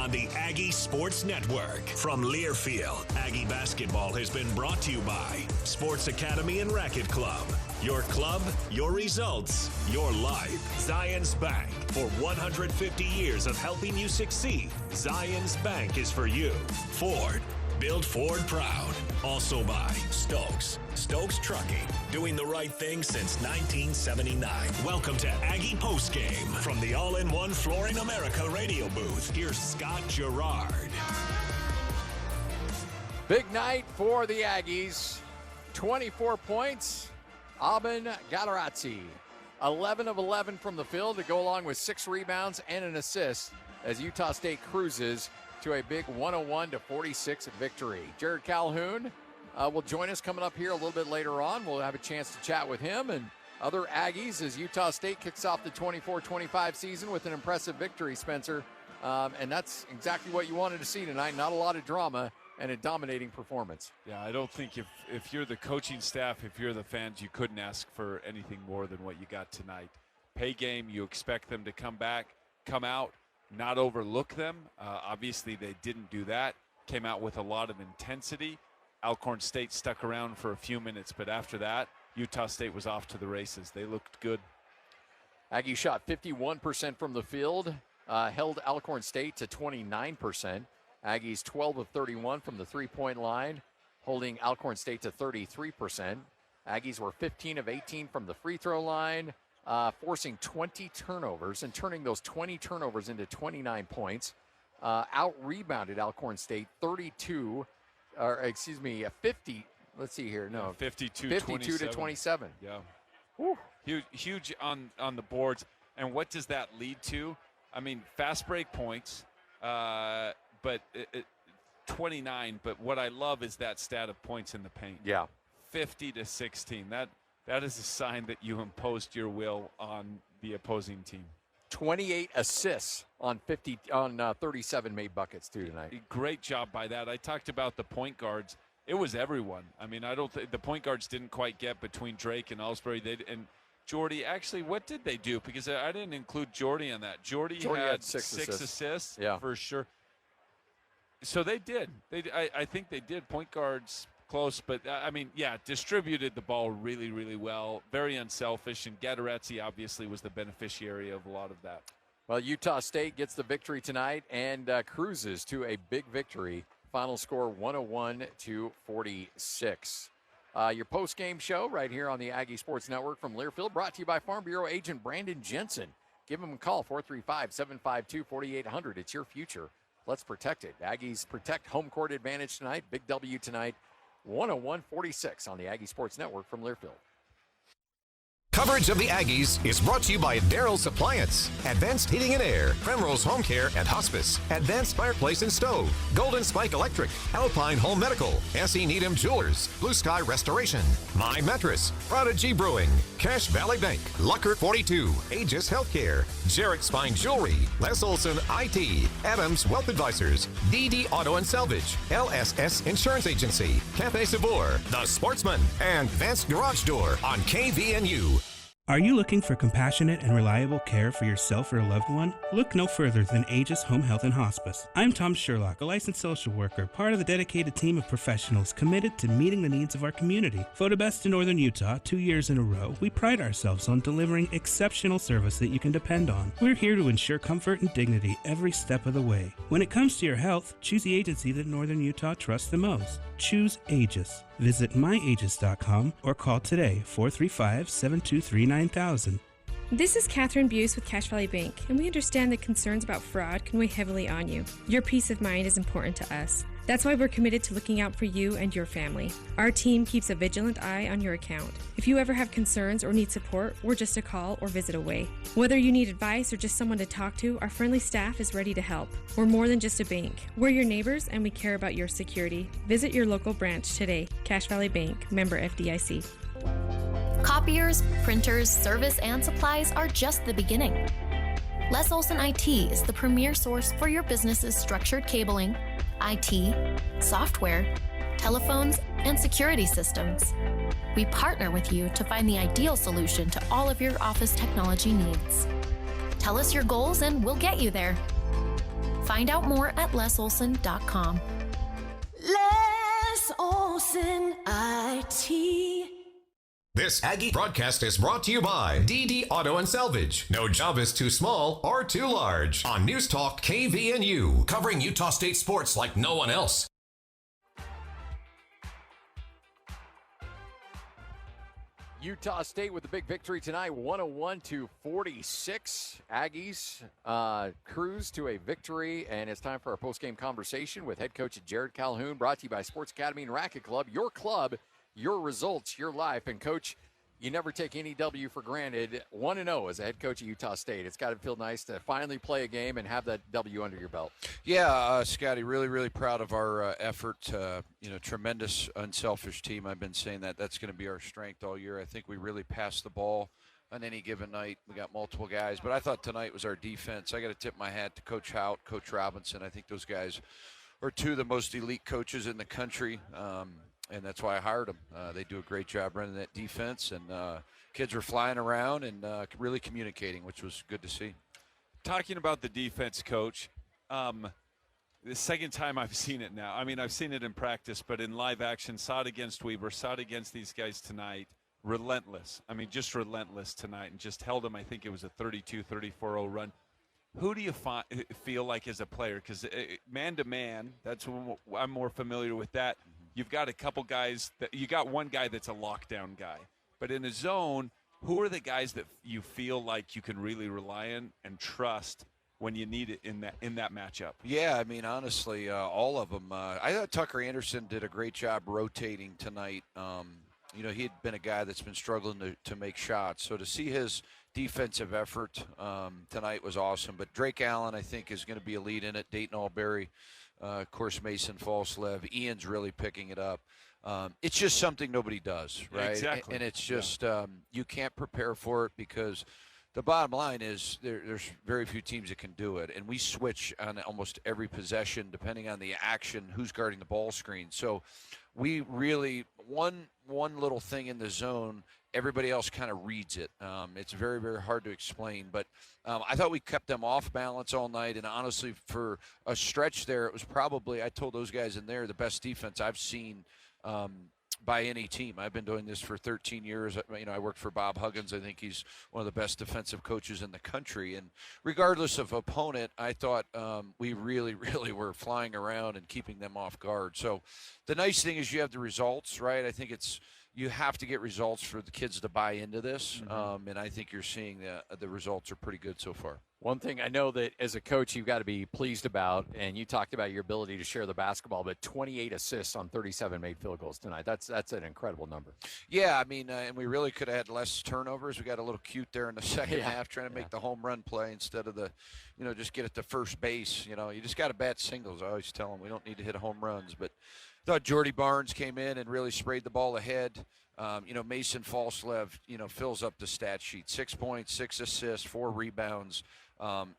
on the Aggie Sports Network. From Learfield, Aggie basketball has been brought to you by Sports Academy and Racket Club. Your club, your results, your life. Zions Bank. For 150 years of helping you succeed, Zions Bank is for you. Ford. Build Ford proud. Also by Stokes. Stokes Trucking. Doing the right thing since 1979. Welcome to Aggie Postgame. From the All-in-One Flooring America radio booth, here's Scott Jerrod. Big night for the Aggies. 24 points. Aben Galarazzi, 11 of 11 from the field to go along with 6 rebounds and an assist as Utah State cruises to a big 101-46 victory. Jerrod Calhoun will join us coming up here a little bit later on. We'll have a chance to chat with him and other Aggies as Utah State kicks off the 24-25 season with an impressive victory, Spencer. And that's exactly what you wanted to see tonight. Not a lot of drama and a dominating performance. Yeah, I don't think if you're the coaching staff, if you're the fans, you couldn't ask for anything more than what you got tonight. Pay game, you expect them to come back, come out, not overlook them. Obviously, they didn't do that. Came out with a lot of intensity. Alcorn State stuck around for a few minutes, but after that, Utah State was off to the races. They looked good. Aggie shot 51% from the field, held Alcorn State to 29%. Aggies 12 of 31 from the three-point line, holding Alcorn State to 33%. Aggies were 15 of 18 from the free throw line, forcing 20 turnovers and turning those 20 turnovers into 29 points. Out-rebounded Alcorn State 50. Let's see here. No, 52 to 27. Yeah. Whew. Huge on the boards. And what does that lead to? I mean, fast break points. But 29. But what I love is that stat of points in the paint. Yeah, 50 to 16. That is a sign that you imposed your will on the opposing team. 28 assists on 37 made buckets too tonight. Great job by that. I talked about the point guards. It was everyone. I mean, I don't think the point guards didn't quite get between Drake and Ellsbury. And Jordy, actually, what did they do? Because I didn't include Jordy on that. Jordy had six assists, yeah, for sure. So they did. I think they did. Point guards close, but I mean, yeah, distributed the ball really, really well. Very unselfish, and Galarazzi obviously was the beneficiary of a lot of that. Well, Utah State gets the victory tonight and cruises to a big victory. Final score 101-46. Your post-game show right here on the Aggie Sports Network from Learfield, brought to you by Farm Bureau agent Brandon Jensen. Give him a call, 435-752-4800. It's your future. Let's protect it. Aggies protect home court advantage tonight. Big W tonight, 101-46 on the Aggie Sports Network from Learfield. Coverage of the Aggies is brought to you by Daryl's Appliance, Advanced Heating and Air, Primrose Home Care and Hospice, Advanced Fireplace and Stove, Golden Spike Electric, Alpine Home Medical, S.E. Needham Jewelers, Blue Sky Restoration, My Mattress, Prodigy Brewing, Cash Valley Bank, Lucker 42, Aegis Healthcare, Jarrett Spine Jewelry, Les Olson IT, Adams Wealth Advisors, DD Auto and Salvage, LSS Insurance Agency, Cafe Sabor, The Sportsman, and Vance Garage Door on KVNU. Are you looking for compassionate and reliable care for yourself or a loved one? Look no further than Aegis Home Health and Hospice. I'm Tom Sherlock, a licensed social worker, part of the dedicated team of professionals committed to meeting the needs of our community. Voted best in Northern Utah 2 years in a row, we pride ourselves on delivering exceptional service that you can depend on. We're here to ensure comfort and dignity every step of the way. When it comes to your health, choose the agency that Northern Utah trusts the most. Choose Aegis. Visit myaegis.com or call today 435-723-9000. This is Catherine Buse with Cash Valley Bank, and we understand that concerns about fraud can weigh heavily on you. Your peace of mind is important to us. That's why we're committed to looking out for you and your family. Our team keeps a vigilant eye on your account. If you ever have concerns or need support, we're just a call or visit away. Whether you need advice or just someone to talk to, our friendly staff is ready to help. We're more than just a bank. We're your neighbors, and we care about your security. Visit your local branch today. Cash Valley Bank, member FDIC. Copiers, printers, service, and supplies are just the beginning. Les Olson IT is the premier source for your business's structured cabling, IT, software, telephones, and security systems. We partner with you to find the ideal solution to all of your office technology needs. Tell us your goals and we'll get you there. Find out more at lesolson.com. Les Olson IT. This Aggie broadcast is brought to you by DD Auto and Salvage. No job is too small or too large. On News Talk KVNU, covering Utah State sports like no one else. Utah State with the big victory tonight, 101-46. Aggies cruise to a victory, and it's time for our post-game conversation with head coach Jerrod Calhoun, brought to you by Sports Academy and Racket Club. Your club, your results, your life. And, Coach, you never take any W for granted. 1-0 as a head coach at Utah State. It's got to feel nice to finally play a game and have that W under your belt. Yeah, Scotty, really, really proud of our effort. Tremendous unselfish team. I've been saying that. That's going to be our strength all year. I think we really pass the ball on any given night. We got multiple guys. But I thought tonight was our defense. I got to tip my hat to Coach Hout, Coach Robinson. I think those guys are two of the most elite coaches in the country. And that's why I hired them. They do a great job running that defense, and kids were flying around and really communicating, which was good to see. Talking about the defense, Coach, the second time I've seen it now. I mean, I've seen it in practice, but in live action, saw it against Weber, saw it against these guys tonight. Relentless. I mean, just relentless tonight, and just held them. I think it was a 32-34-0 run. Who do you feel like as a player? Because man-to-man, that's when I'm more familiar with that. You've got a couple guys you got one guy that's a lockdown guy, but in a zone, who are the guys that you feel like you can really rely on and trust when you need it in that matchup? Yeah, I mean, honestly, all of them. I thought Tucker Anderson did a great job rotating tonight. He had been a guy that's been struggling to make shots, so to see his defensive effort tonight was awesome. But Drake Allen, I think, is going to be a lead in it. Dayton Alberry. Of course, Mason Falslev. Ian's really picking it up. It's just something nobody does, right? Exactly. And it's just you can't prepare for it, because the bottom line is there's very few teams that can do it. And we switch on almost every possession depending on the action, who's guarding the ball screen. So we really, one little thing in the zone, everybody else kind of reads it. It's very, very hard to explain. But I thought we kept them off balance all night. And honestly, for a stretch there, it was probably, I told those guys in there, the best defense I've seen by any team. I've been doing this for 13 years. I worked for Bob Huggins. I think he's one of the best defensive coaches in the country. And regardless of opponent, I thought we really, really were flying around and keeping them off guard. So the nice thing is you have the results, right? I think you have to get results for the kids to buy into this, and I think you're seeing the results are pretty good so far. One thing I know that as a coach you've got to be pleased about, and you talked about your ability to share the basketball, but 28 assists on 37 made field goals tonight. That's an incredible number. Yeah, I mean, and we really could have had less turnovers. We got a little cute there in the second half, trying to make the home run play instead of just get it to first base. You just got to bat singles. I always tell them we don't need to hit home runs, but I thought Jordy Barnes came in and really sprayed the ball ahead. Mason Falslev, fills up the stat sheet. 6 points, 6 assists, 4 rebounds.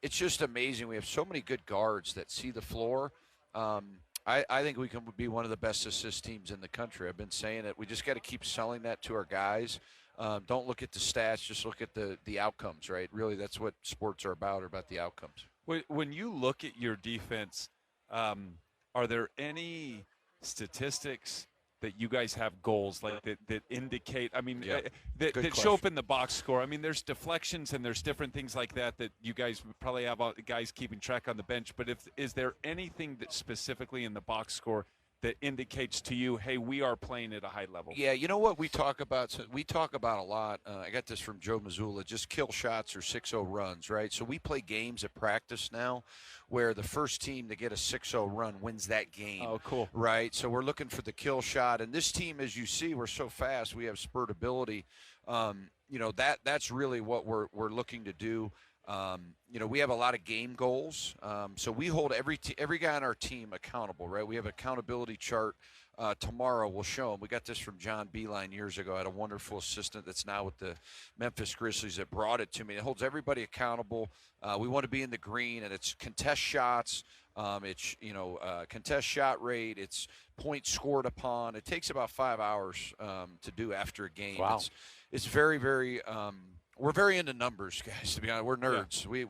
It's just amazing. We have so many good guards that see the floor. I think we can be one of the best assist teams in the country. I've been saying it. We just got to keep selling that to our guys. Don't look at the stats, just look at the outcomes, right? Really, that's what sports are about the outcomes. When you look at your defense, are there any statistics that you guys have goals like that indicate, that show up in the box score? I mean, there's deflections and there's different things like that you guys probably have guys keeping track on the bench, but is there anything that specifically in the box score that indicates to you, hey, we are playing at a high level? Yeah, you know what we talk about? So we talk about a lot. I got this from Joe Mazzulla, just kill shots or 6-0 runs, right? So we play games at practice now where the first team to get a 6-0 run wins that game. Oh, cool. Right? So we're looking for the kill shot. And this team, as you see, we're so fast. We have spurt ability. That's really what we're looking to do. We have a lot of game goals. So we hold every guy on our team accountable, right? We have an accountability chart. Tomorrow we'll show them. We got this from John Beeline years ago. I had a wonderful assistant that's now with the Memphis Grizzlies that brought it to me. It holds everybody accountable. We want to be in the green, and it's contest shots. It's contest shot rate. It's points scored upon. It takes about 5 hours to do after a game. Wow. It's very, very We're very into numbers, guys, to be honest. We're nerds. Yeah.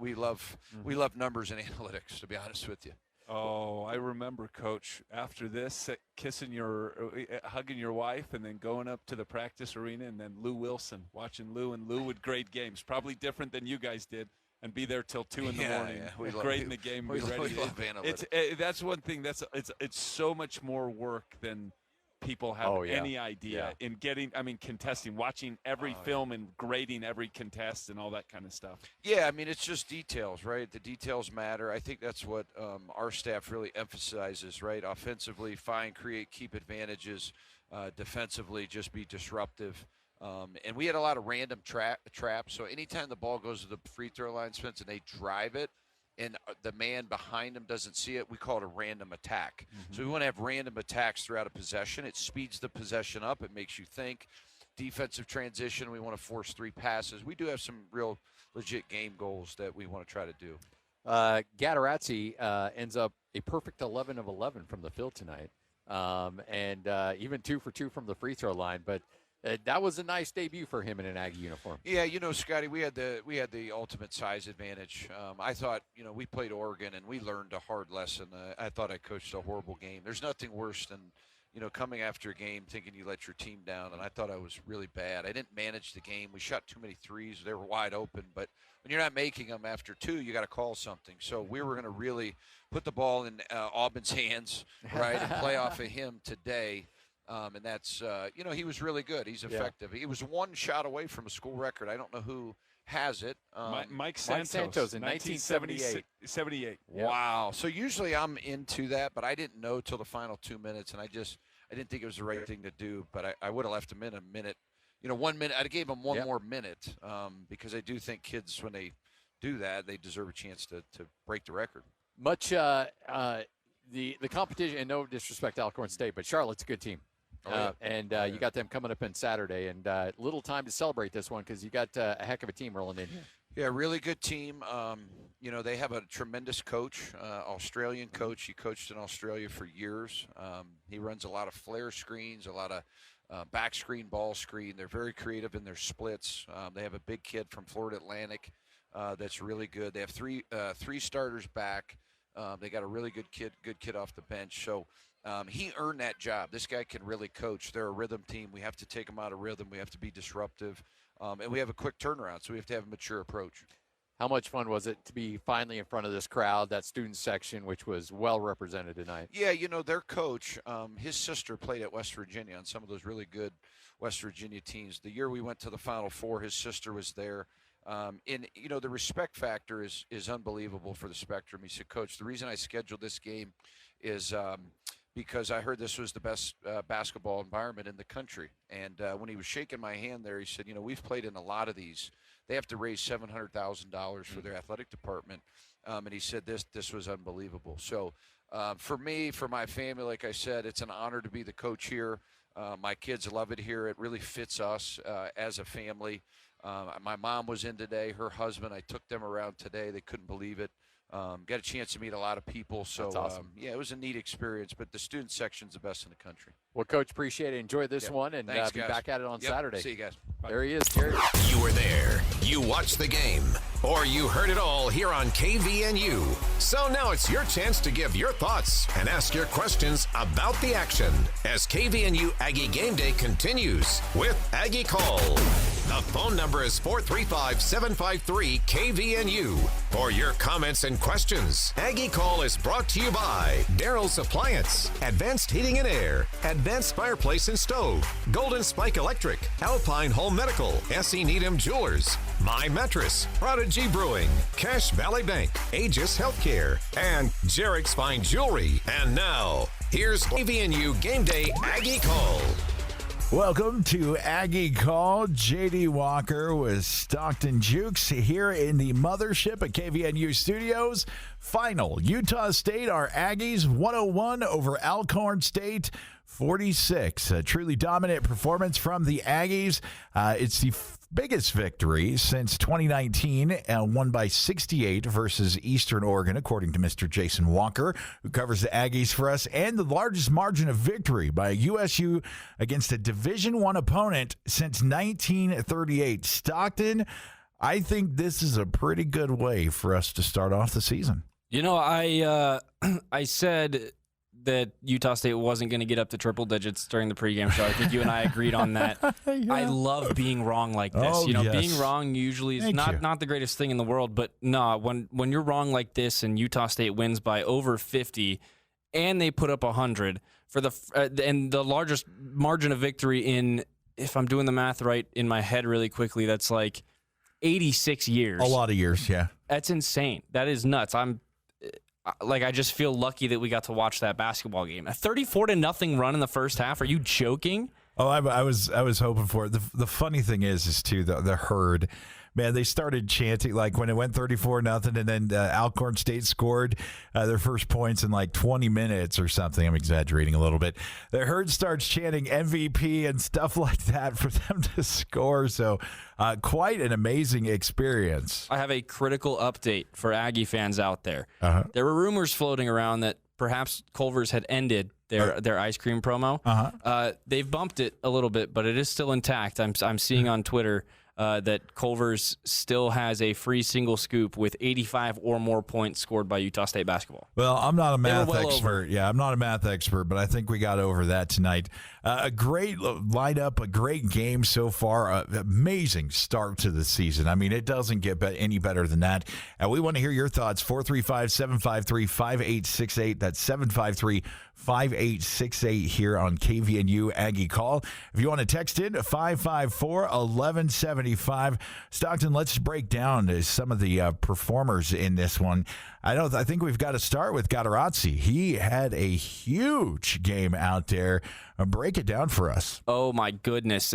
We love numbers and analytics, to be honest with you. Oh, I remember, Coach, after this, hugging your wife and then going up to the practice arena, and then Lou Wilson, watching Lou, and Lou would grade games. Probably different than you guys did, and be there till 2 in the morning, grading the game. We love analytics. That's one thing. It's so much more work than people have any idea in getting, contesting, watching every film and grading every contest and all that kind of stuff. Yeah, it's just details, right? The details matter. I think that's what our staff really emphasizes, right? Offensively, find, create, keep advantages. Defensively, just be disruptive. And we had a lot of random traps. So anytime the ball goes to the free throw line, Spence, and they drive it, and the man behind them doesn't see it, we call it a random attack. So we want to have random attacks throughout a possession. It speeds the possession up. It makes you think. Defensive transition, we want to force 3 passes. We do have some real legit game goals that we want to try to do. Gadarazzi ends up a perfect 11 of 11 from the field tonight, and even 2 for 2 from the free throw line. But that was a nice debut for him in an Aggie uniform. Yeah, Scotty, we had the ultimate size advantage. I thought, we played Oregon and we learned a hard lesson. I thought I coached a horrible game. There's nothing worse than, coming after a game thinking you let your team down, and I thought I was really bad. I didn't manage the game. We shot too many threes. They were wide open, but when you're not making them after 2, you got to call something. So we were going to really put the ball in Auburn's hands, right, and play off of him today. And that's, he was really good. He's effective. He was 1 shot away from a school record. I don't know who has it. Mike Santos in 1978. Wow. So usually I'm into that, but I didn't know till the final 2 minutes, and I didn't think it was the right thing to do. But I would have left him in a minute. 1 minute. I gave him one more minute because I do think kids, when they do that, they deserve a chance to break the record. Much the competition, and no disrespect to Alcorn State, but Charlotte's a good team. You got them coming up on Saturday, and little time to celebrate this one because you got a heck of a team rolling in here. Yeah, really good team. They have a tremendous coach, Australian coach. He coached in Australia for years. He runs a lot of flare screens, a lot of back screen, ball screen. They're very creative in their splits. They have a big kid from Florida Atlantic that's really good. They have three starters back. They got a really good kid off the bench. So he earned that job. This guy can really coach. They're a rhythm team. We have to take them out of rhythm. We have to be disruptive. And we have a quick turnaround, so we have to have a mature approach. How much fun was it to be finally in front of this crowd, that student section, which was well represented tonight? Yeah, their coach, his sister played at West Virginia on some of those really good West Virginia teams. The year we went to the Final Four, his sister was there. The respect factor is unbelievable for the Spectrum. He said, Coach, the reason I scheduled this game is because I heard this was the best basketball environment in the country. And when he was shaking my hand there, he said, we've played in a lot of these. They have to raise $700,000 for their athletic department. And he said this was unbelievable. So for me, for my family, like I said, it's an honor to be the coach here. My kids love it here. It really fits us as a family. My mom was in today. Her husband, I took them around today. They couldn't believe it. Got a chance to meet a lot of people. So, that's awesome. It was a neat experience. But the student section's the best in the country. Well, Coach, appreciate it. Enjoy this one, and Thanks, be back at it on Saturday. See you guys. Bye. There he is, Jerry. You were there. You watched the game. Or you heard it all here on KVNU. So now it's your chance to give your thoughts and ask your questions about the action as KVNU Aggie Game Day continues with Aggie Call. The phone number is 435-753-KVNU for your comments and questions. Aggie Call is brought to you by Daryl's Appliance, Advanced Heating and Air, Advanced Fireplace and Stove, Golden Spike Electric, Alpine Home Medical, S.E. Needham Jewelers, My Mattress, Prodigy Brewing, Cache Valley Bank, Aegis Healthcare, and Jerrick's Fine Jewelry. And now, here's KVNU Game Day Aggie Call. Welcome to Aggie Call. J.D. Walker with Stockton Jukes here in the mothership at KVNU Studios. Final, Utah State, our Aggies, 101 over Alcorn State, 46. A truly dominant performance from the Aggies. It's the biggest victory since 2019, won by 68 versus Eastern Oregon, according to Mr. Jason Walker, who covers the Aggies for us, and the largest margin of victory by USU against a Division I opponent since 1938. Stockton, I think this is a pretty good way for us to start off the season. You know, I said that Utah State wasn't going to get up to triple digits during the pregame show. I think you and I agreed on that. Yeah. I love being wrong like this. Oh, yes. Being wrong usually is not the greatest thing in the world, but no, when you're wrong like this and Utah State wins by over 50 and they put up 100 for and the largest margin of victory in, if I'm doing the math right in my head really quickly, that's like 86 years. A lot of years, yeah. That's insane. That is nuts. I just feel lucky that we got to watch that basketball game. A 34-0 run in the first half. Are you joking? Oh, I was hoping for it. The funny thing is too, the herd, man, they started chanting like when it went 34-0, and then Alcorn State scored their first points in like 20 minutes or something. I'm exaggerating a little bit. The herd starts chanting MVP and stuff like that for them to score. So quite an amazing experience. I have a critical update for Aggie fans out there. There were rumors floating around that perhaps Culver's had ended their ice cream promo. They've bumped it a little bit, but it is still intact. I'm seeing on Twitter that Culver's still has a free single scoop with 85 or more points scored by Utah State basketball. Well, I'm not a math expert. Yeah, I'm not a math expert, but I think we got over that tonight. A great lineup, a great game so far. Amazing start to the season. I mean, it doesn't get any better than that. And we want to hear your thoughts. 435-753-5868. That's 753-5868 here on KVNU Aggie Call. If you want to text in, 554-1175. Stockton, let's break down some of the performers in this one. I think we've got to start with Gadarazzi. He had a huge game out there. Break it down for us. Oh, my goodness.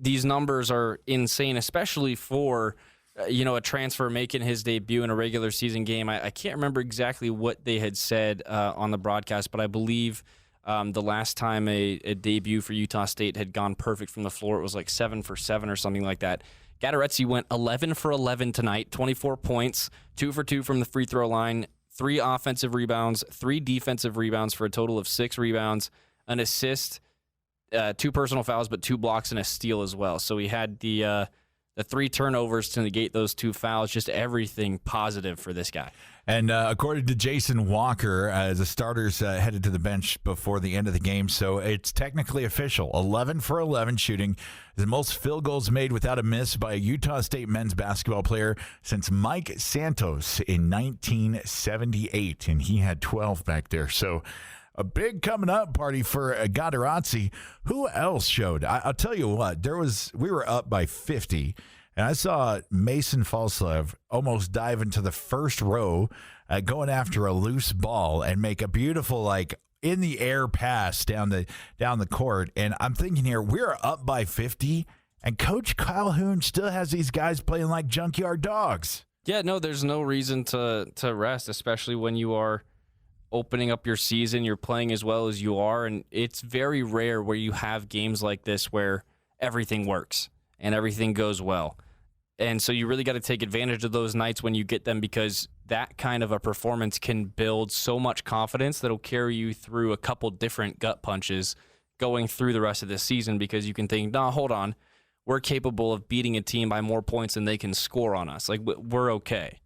These numbers are insane, especially for a transfer making his debut in a regular season game. I can't remember exactly what they had said on the broadcast, but I believe the last time a debut for Utah State had gone perfect from the floor, it was like 7 for 7 or something like that. Gadarazzi went 11 for 11 tonight, 24 points, 2 for 2 from the free throw line, 3 offensive rebounds, 3 defensive rebounds for a total of 6 rebounds, an assist, 2 personal fouls, but 2 blocks and a steal as well. So he had the 3 turnovers to negate those 2 fouls, just everything positive for this guy. And according to Jason Walker, the starters headed to the bench before the end of the game, so it's technically official. 11 for 11 shooting, the most field goals made without a miss by a Utah State men's basketball player since Mike Santos in 1978, and he had 12 back there. So a big coming up party for Gadarazzi. Who else showed? I'll tell you what, we were up by 50. And I saw Mason Falslev almost dive into the first row, going after a loose ball and make a beautiful, in the air pass down the court. And I'm thinking here, we're up by 50, and Coach Calhoun still has these guys playing like junkyard dogs. Yeah, no, there's no reason to rest, especially when you are opening up your season, you're playing as well as you are, and it's very rare where you have games like this where everything works and everything goes well. And so you really got to take advantage of those nights when you get them, because that kind of a performance can build so much confidence that'll carry you through a couple different gut punches going through the rest of this season, because you can think, nah, hold on, we're capable of beating a team by more points than they can score on us. We're okay.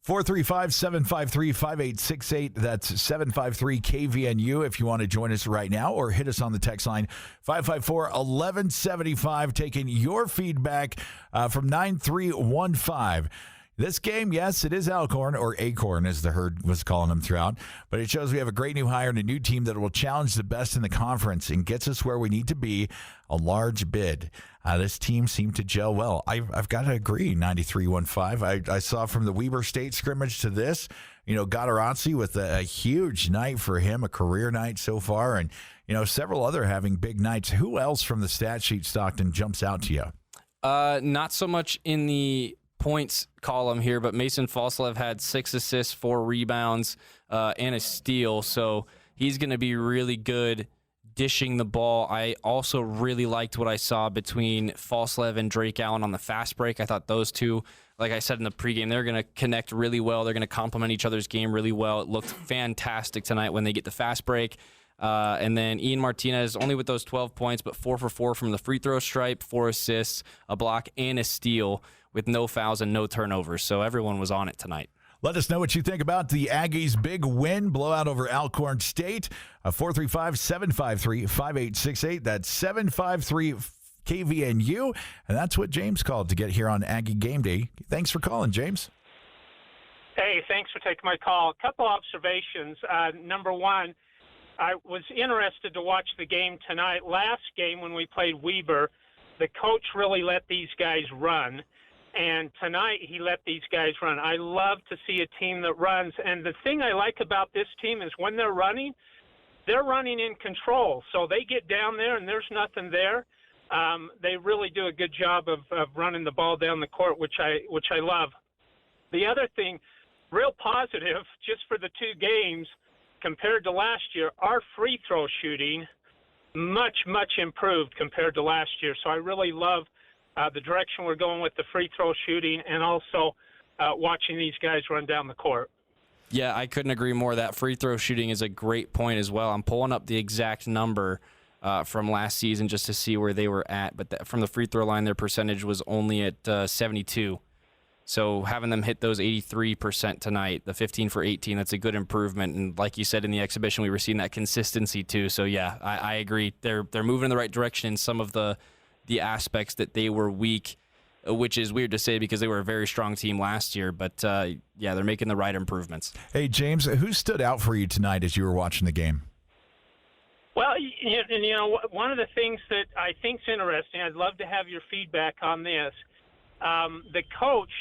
435-753-5868. That's 753-KVNU if you want to join us right now, or hit us on the text line 554-1175, taking your feedback from 9315. This game, yes, it is Alcorn, or Acorn as the herd was calling them throughout, but it shows we have a great new hire and a new team that will challenge the best in the conference and gets us where we need to be, a large bid. This team seemed to gel well. I've got to agree, 9315. I saw from the Weber State scrimmage to this, Gadarazzi with a huge night for him, a career night so far, and, several other having big nights. Who else from the stat sheet, Stockton, jumps out to you? Not so much in the points column here, but Mason Falslev had 6 assists, 4 rebounds, and a steal, so he's going to be really good dishing the ball. I also really liked what I saw between Falslev and Drake Allen on the fast break. I thought those two, like I said in the pregame, they're going to connect really well. They're going to complement each other's game really well. It looked fantastic tonight when they get the fast break. And then Ian Martinez, only with those 12 points, but 4 for 4 from the free throw stripe, 4 assists, a block, and a steal with no fouls and no turnovers. So everyone was on it tonight. Let us know what you think about the Aggies' big win, blowout over Alcorn State. 435-753-5868. That's 753 KVNU. And that's what James called to get here on Aggie Game Day. Thanks for calling, James. Hey, thanks for taking my call. A couple observations. Number one, I was interested to watch the game tonight. Last game when we played Weber, the coach really let these guys run. And tonight he let these guys run. I love to see a team that runs. And the thing I like about this team is when they're running in control. So they get down there and there's nothing there. They really do a good job of running the ball down the court, which I love. The other thing, real positive, just for the 2 games compared to last year, our free throw shooting much improved compared to last year. So I really love the direction we're going with the free throw shooting, and also watching these guys run down the court. Yeah, I couldn't agree more. That free throw shooting is a great point as well. I'm pulling up the exact number from last season just to see where they were at, but from the free throw line, their percentage was only at 72. So having them hit those 83% tonight, the 15 for 18, that's a good improvement. And like you said in the exhibition, we were seeing that consistency too. So yeah, I agree. They're moving in the right direction in some of the aspects that they were weak, which is weird to say because they were a very strong team last year. But yeah, they're making the right improvements. Hey, James, who stood out for you tonight as you were watching the game? Well, you know, one of the things that I think is interesting, I'd love to have your feedback on this. The coach,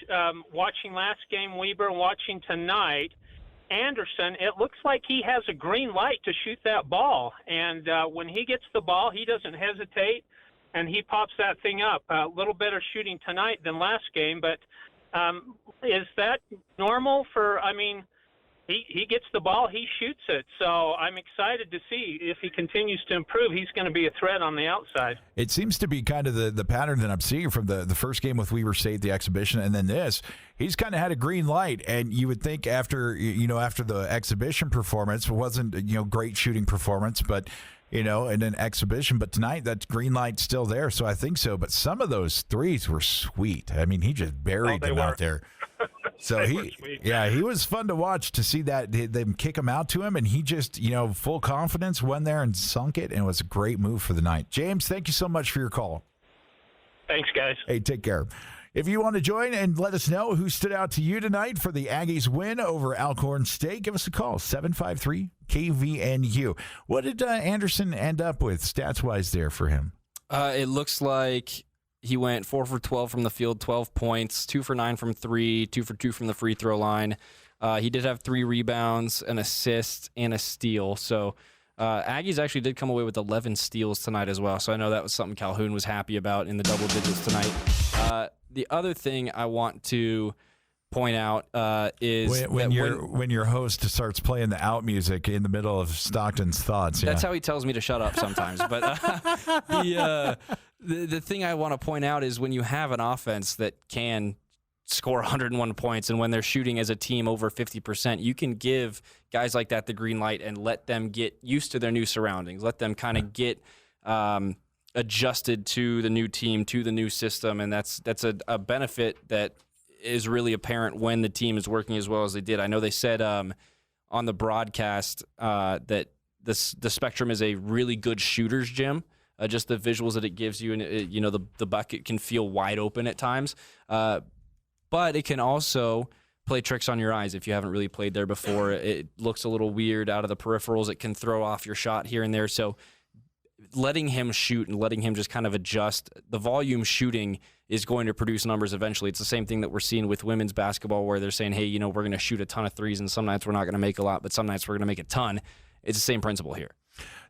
watching last game Weber and watching tonight, Anderson, it looks like he has a green light to shoot that ball. And when he gets the ball, he doesn't hesitate, and he pops that thing up. A little better shooting tonight than last game, but is that normal for, I mean, he gets the ball, he shoots it. So I'm excited to see if he continues to improve, he's going to be a threat on the outside. It seems to be kind of the pattern that I'm seeing from the first game with Weber State, the exhibition, and then this. He's kind of had a green light, and you would think after the exhibition performance, it wasn't great shooting performance, but in an exhibition. But tonight, that green light's still there, so I think so. But some of those threes were sweet. I mean, he just buried them out there. So he was fun to watch to see that them kick him out to him, and he just full confidence went there and sunk it, and it was a great move for the night. James, thank you so much for your call. Thanks, guys. Hey, take care. If you want to join and let us know who stood out to you tonight for the Aggies win over Alcorn State, give us a call, 753-KVNU. What did Anderson end up with stats-wise there for him? It looks like he went 4 for 12 from the field, 12 points, 2 for 9 from 3, 2 for 2 from the free throw line. He did have 3 rebounds, an assist, and a steal. So Aggies actually did come away with 11 steals tonight as well. So I know that was something Calhoun was happy about in the double digits tonight. The other thing I want to point out is when your host starts playing the out music in the middle of Stockton's thoughts. That's how he tells me to shut up sometimes. But the thing I want to point out is when you have an offense that can score 101 points and when they're shooting as a team over 50%, you can give guys like that the green light and let them get used to their new surroundings. Let them kind of get adjusted to the new team, to the new system, and that's a benefit that is really apparent when the team is working as well as they did. I know they said on the broadcast that the Spectrum is a really good shooter's gym. Just the visuals that it gives you, and the bucket can feel wide open at times, but it can also play tricks on your eyes if you haven't really played there before. It looks a little weird out of the peripherals. It can throw off your shot here and there. So letting him shoot and letting him just kind of adjust, the volume shooting is going to produce numbers eventually. It's the same thing that we're seeing with women's basketball where they're saying, hey, we're going to shoot a ton of threes, and some nights we're not going to make a lot, but some nights we're going to make a ton. It's the same principle here.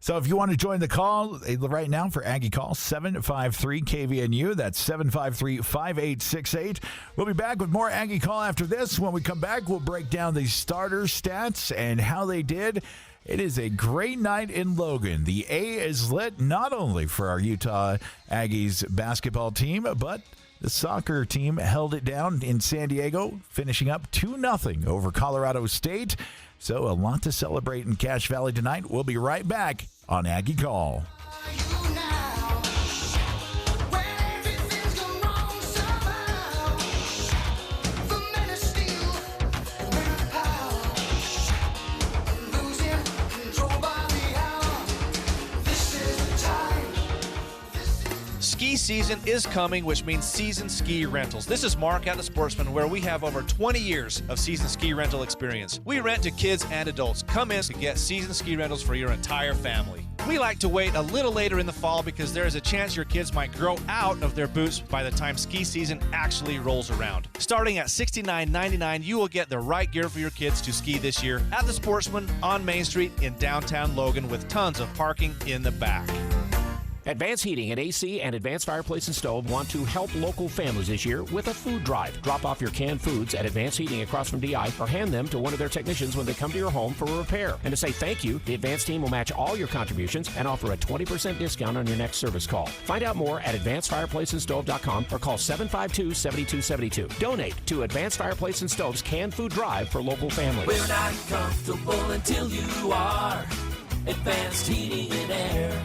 So if you want to join the call right now for Aggie Call, 753-KVNU. That's 753-5868. We'll be back with more Aggie Call after this. When we come back, we'll break down the starter stats and how they did. It is a great night in Logan. The A is lit not only for our Utah Aggies basketball team, but The soccer team held it down in San Diego, finishing up 2-0 over Colorado State. So a lot to celebrate in Cache Valley tonight. We'll be right back on Aggie Call. Ski season is coming, which means season ski rentals. This is Mark at the Sportsman, where we have over 20 years of season ski rental experience. We rent to kids and adults. Come in to get season ski rentals for your entire family. We like to wait a little later in the fall because there is a chance your kids might grow out of their boots by the time ski season actually rolls around. Starting at $69.99, you will get the right gear for your kids to ski this year at the Sportsman on Main Street in downtown Logan, with tons of parking in the back. Advanced Heating and AC and Advanced Fireplace and Stove want to help local families this year with a food drive. Drop off your canned foods at Advanced Heating across from DI or hand them to one of their technicians when they come to your home for a repair. And to say thank you, the Advanced team will match all your contributions and offer a 20% discount on your next service call. Find out more at AdvancedFireplaceandStove.com or call 752-7272. Donate to Advanced Fireplace and Stove's canned food drive for local families. We're not comfortable until you are. Advanced Heating and Air.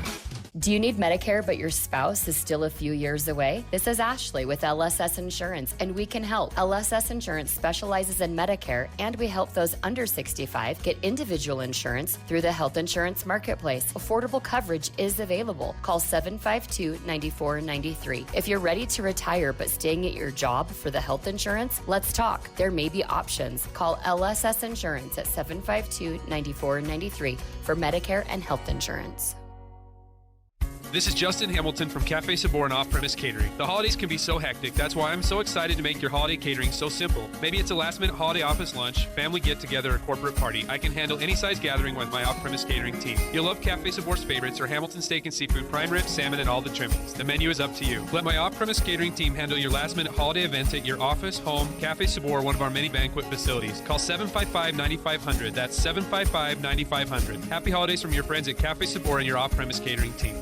Do you need Medicare but your spouse is still a few years away? This is Ashley with LSS Insurance, and we can help. LSS Insurance specializes in Medicare, and we help those under 65 get individual insurance through the health insurance marketplace. Affordable coverage is available. Call 752-9493. If you're ready to retire but staying at your job for the health insurance, let's talk. There may be options. Call LSS Insurance at 752-9493 for Medicare and health insurance. This is Justin Hamilton from Cafe Sabor and Off-Premise Catering. The holidays can be so hectic. That's why I'm so excited to make your holiday catering so simple. Maybe it's a last-minute holiday office lunch, family get-together, or corporate party. I can handle any size gathering with my off-premise catering team. You'll love Cafe Sabor's favorites are Hamilton steak and seafood, prime rib, salmon, and all the trimmings. The menu is up to you. Let my off-premise catering team handle your last-minute holiday event at your office, home, Cafe Sabor, or one of our many banquet facilities. Call 755-9500. That's 755-9500. Happy holidays from your friends at Cafe Sabor and your off-premise catering team.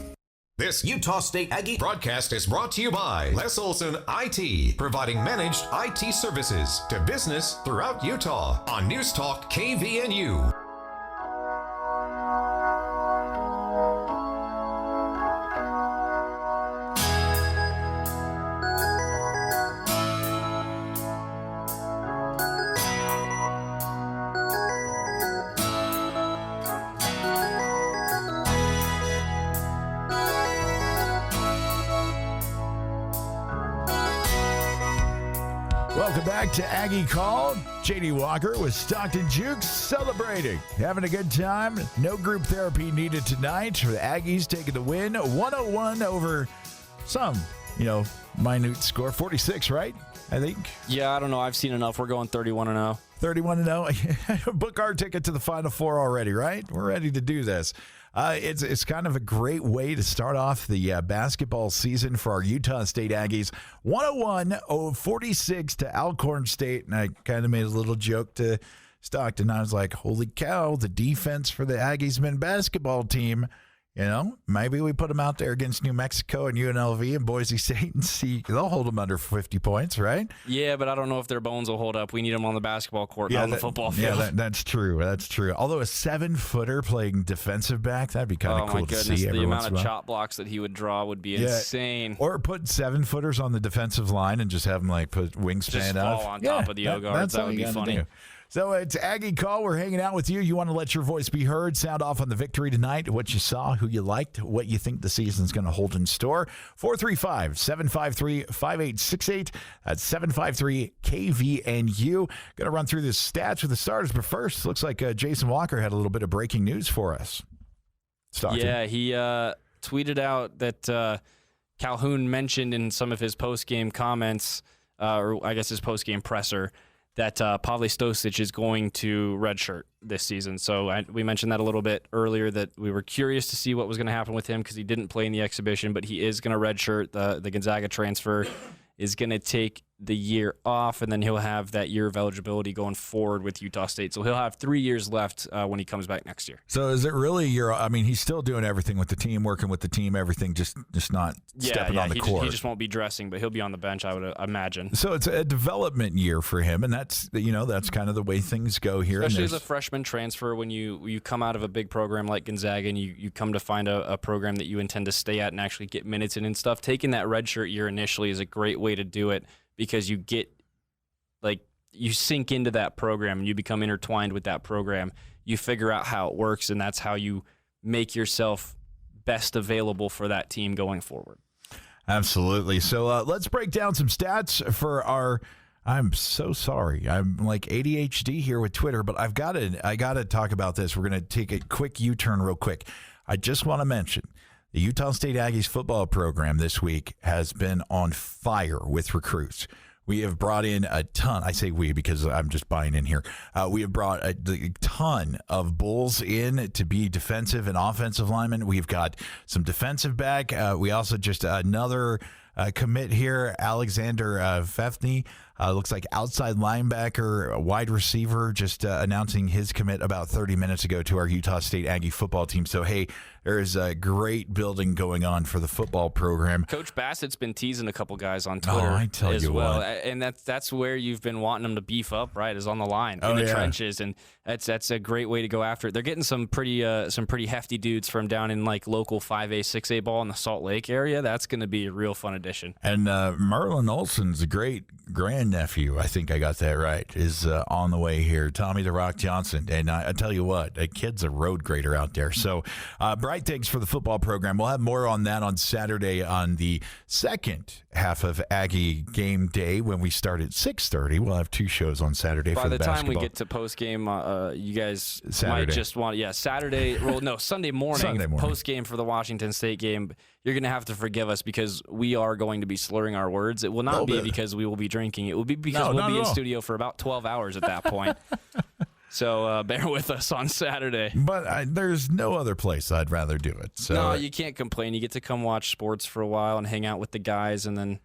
This Utah State Aggie broadcast is brought to you by Les Olson IT, providing managed IT services to business throughout Utah on News Talk KVNU. Welcome back to Aggie Call. J.D. Walker with Stockton Jukes celebrating, having a good time. No group therapy needed tonight for the Aggies taking the win, 101 over some, minute score, 46, right? I think. Yeah, I don't know. I've seen enough. We're going 31-0. 31-0. Book our ticket to the Final Four already, right? We're ready to do this. It's kind of a great way to start off the basketball season for our Utah State Aggies. 101-46 to Alcorn State, and I kind of made a little joke to Stockton. I was like, holy cow, the defense for the Aggies men basketball team. Maybe we put them out there against New Mexico and UNLV and Boise State and see. They'll hold them under 50 points, right? Yeah, but I don't know if their bones will hold up. We need them on the basketball court, not on the football field. Yeah, that's true. That's true. Although a 7-footer playing defensive back, that'd be kind of cool to see. The amount of chop blocks that he would draw would be insane. Or put 7-footers on the defensive line and just have them put wingspan up. Fall on top of the O-guards. That would be funny. So it's Aggie Call. We're hanging out with you. You want to let your voice be heard. Sound off on the victory tonight. What you saw, who you liked, what you think the season's going to hold in store. 435-753-5868. That's 753-KVNU. Going to run through the stats with the starters. But first, looks like Jason Walker had a little bit of breaking news for us. Stockton. Yeah, he tweeted out that Calhoun mentioned in some of his post-game comments, or I guess his post-game presser, that Pavle Stosic is going to redshirt this season. So we mentioned that a little bit earlier, that we were curious to see what was going to happen with him because he didn't play in the exhibition, but he is going to redshirt. The Gonzaga transfer is going to take the year off, and then he'll have that year of eligibility going forward with Utah State. So he'll have 3 years left when he comes back next year. So is it really he's still doing everything with the team, working with the team, everything, just not stepping on the court. He just won't be dressing, but he'll be on the bench, I would imagine. So it's a development year for him, and that's kind of the way things go here. Especially as a freshman transfer, when you come out of a big program like Gonzaga and you come to find a program that you intend to stay at and actually get minutes in and stuff, taking that redshirt year initially is a great way to do it, because you sink into that program and you become intertwined with that program. You figure out how it works, and that's how you make yourself best available for that team going forward. Absolutely. So let's break down some stats for our. I'm so sorry. I'm like ADHD here with Twitter, but I got to talk about this. We're going to take a quick U-turn real quick. I just want to mention the Utah State Aggies football program this week has been on fire with recruits. We have brought in a ton. I say we because I'm just buying in here. We have brought a ton of Bulls in to be defensive and offensive linemen. We've got some defensive back. We also just another commit here, Alexander Fefney. Looks like outside linebacker, wide receiver, just announcing his commit about 30 minutes ago to our Utah State Aggie football team. So, hey, there is a great building going on for the football program. Coach Bassett's been teasing a couple guys on Twitter I tell as you well. What. And that's where you've been wanting them to beef up, right, is on the line, in the trenches. And that's a great way to go after it. They're getting some pretty hefty dudes from down in like local 5A, 6A ball in the Salt Lake area. That's going to be a real fun addition. And Merlin Olson's a great grandnephew, I think I got that right, is on the way here. Tommy the Rock Johnson. And I tell you what, a kid's a road grader out there. So bright things for the football program. We'll have more on that on Saturday on the second half of Aggie game day when we start at 6:30. We'll have 2 shows on Saturday for the basketball. By the time we get to post game, you guys might just want, Saturday. Well, no, Sunday morning. Post game for the Washington State game. You're going to have to forgive us because we are going to be slurring our words. It will not be because we will be drinking. It will be because we'll be in studio for about 12 hours at that point. So bear with us on Saturday. But there's no other place I'd rather do it. So no, you can't complain. You get to come watch sports for a while and hang out with the guys, and then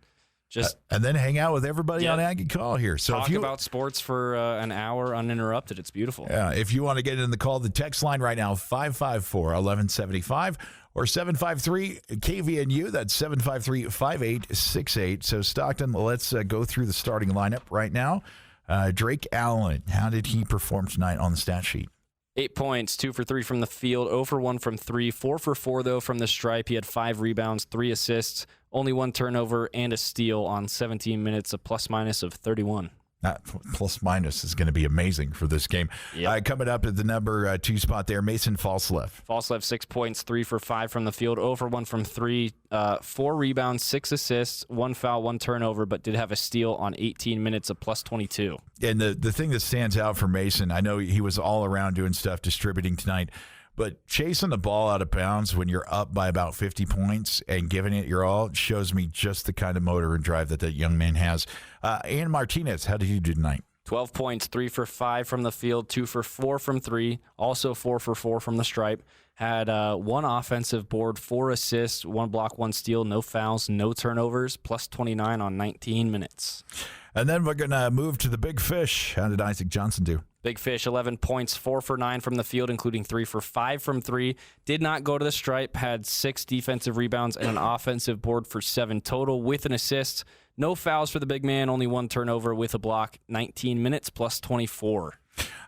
and then hang out with everybody on Aggie Call here. So talk about sports for an hour uninterrupted. It's beautiful. Yeah, if you want to get in the call, the text line right now 554-1175 or 753-KVNU. That's 753-5868. So Stockton, let's go through the starting lineup right now. Drake Allen, how did he perform tonight on the stat sheet? 8 points, 2 for 3 from the field, 0 for 1 from 3, 4 for 4, though, from the stripe. He had 5 rebounds, 3 assists, only 1 turnover, and a steal on 17 minutes, a plus-minus of 31. That plus-minus is going to be amazing for this game. Yep. Coming up at the number 2 spot there, Mason Falslev. Falslev, 6 points, 3 for 5 from the field, 0 for 1 from 3, 4 rebounds, 6 assists, 1 foul, 1 turnover, but did have a steal on 18 minutes, a plus 22. And the thing that stands out for Mason, I know he was all around doing stuff, distributing tonight, but chasing the ball out of bounds when you're up by about 50 points and giving it your all shows me just the kind of motor and drive that young man has. Ian Martinez, how did he do tonight? 12 points, 3 for 5 from the field, 2 for 4 from 3, also 4 for 4 from the stripe. Had 1 offensive board, 4 assists, 1 block, 1 steal, no fouls, no turnovers, plus 29 on 19 minutes. And then we're going to move to the big fish. How did Isaac Johnson do? Big Fish, 11 points, 4 for 9 from the field, including 3 for 5 from 3. Did not go to the stripe, had 6 defensive rebounds and an offensive board for 7 total with an assist. No fouls for the big man, only 1 turnover with a block, 19 minutes plus 24.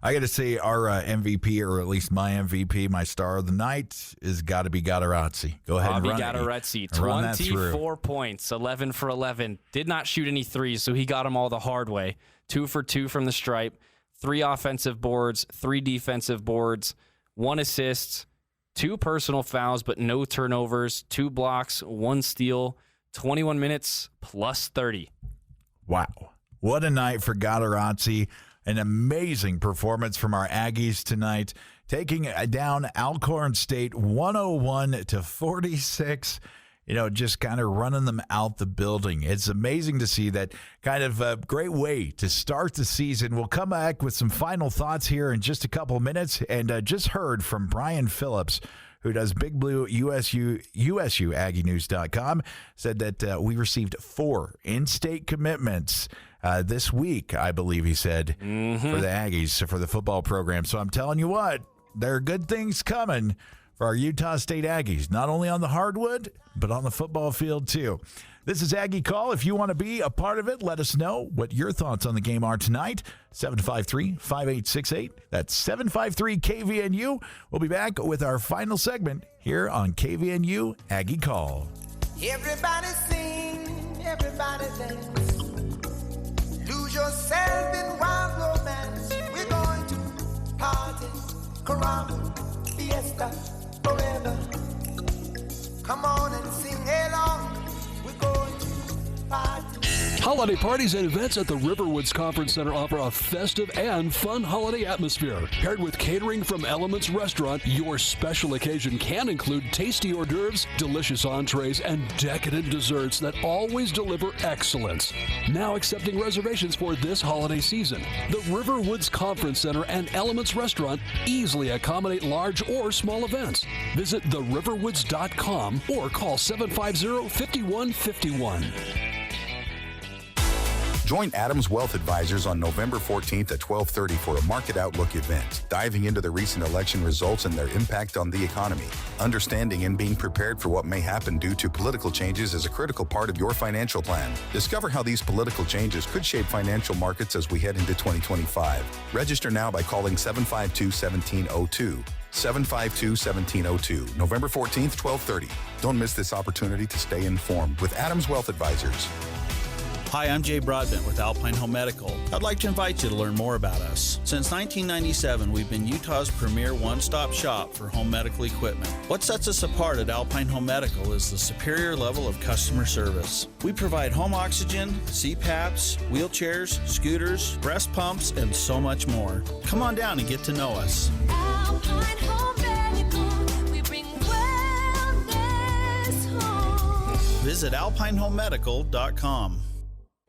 I got to say our MVP, or at least my MVP, my star of the night, is got to be Gadarazzi. Go ahead and run it. Gadarazzi, 24 points, 11 for 11. Did not shoot any threes, so he got them all the hard way. 2 for 2 from the stripe. 3 offensive boards, 3 defensive boards, 1 assist, 2 personal fouls, but no turnovers, 2 blocks, 1 steal, 21 minutes plus 30. Wow. What a night for Gadarazzi. An amazing performance from our Aggies tonight, taking down Alcorn State 101-46. Just kind of running them out the building. It's amazing to see that kind of a great way to start the season. We'll come back with some final thoughts here in just a couple minutes, and just heard from Brian Phillips, who does Big Blue USU AggieNews.com, said that we received 4 in-state commitments this week, I believe he said, for the Aggies, for the football program. So I'm telling you what, there are good things coming for our Utah State Aggies, not only on the hardwood, but on the football field too. This is Aggie Call. If you want to be a part of it, let us know what your thoughts on the game are tonight. 753-5868. That's 753-KVNU. We'll be back with our final segment here on KVNU Aggie Call. Everybody sing, everybody dance. Lose yourself in wild romance. We're going to party, caramba, fiesta, forever. Come on and sing along. We're going to party. Holiday parties and events at the Riverwoods Conference Center offer a festive and fun holiday atmosphere. Paired with catering from Elements Restaurant, your special occasion can include tasty hors d'oeuvres, delicious entrees, and decadent desserts that always deliver excellence. Now accepting reservations for this holiday season. The Riverwoods Conference Center and Elements Restaurant easily accommodate large or small events. Visit theriverwoods.com or call 750-5151. Join Adams Wealth Advisors on November 14th at 12:30 for a Market Outlook event, diving into the recent election results and their impact on the economy. Understanding and being prepared for what may happen due to political changes is a critical part of your financial plan. Discover how these political changes could shape financial markets as we head into 2025. Register now by calling 752-1702. 752-1702, November 14th, 12:30. Don't miss this opportunity to stay informed with Adams Wealth Advisors. Hi, I'm Jay Broadbent with Alpine Home Medical. I'd like to invite you to learn more about us. Since 1997, we've been Utah's premier one-stop shop for home medical equipment. What sets us apart at Alpine Home Medical is the superior level of customer service. We provide home oxygen, CPAPs, wheelchairs, scooters, breast pumps, and so much more. Come on down and get to know us. Alpine Home Medical, we bring wellness home. Visit alpinehomemedical.com.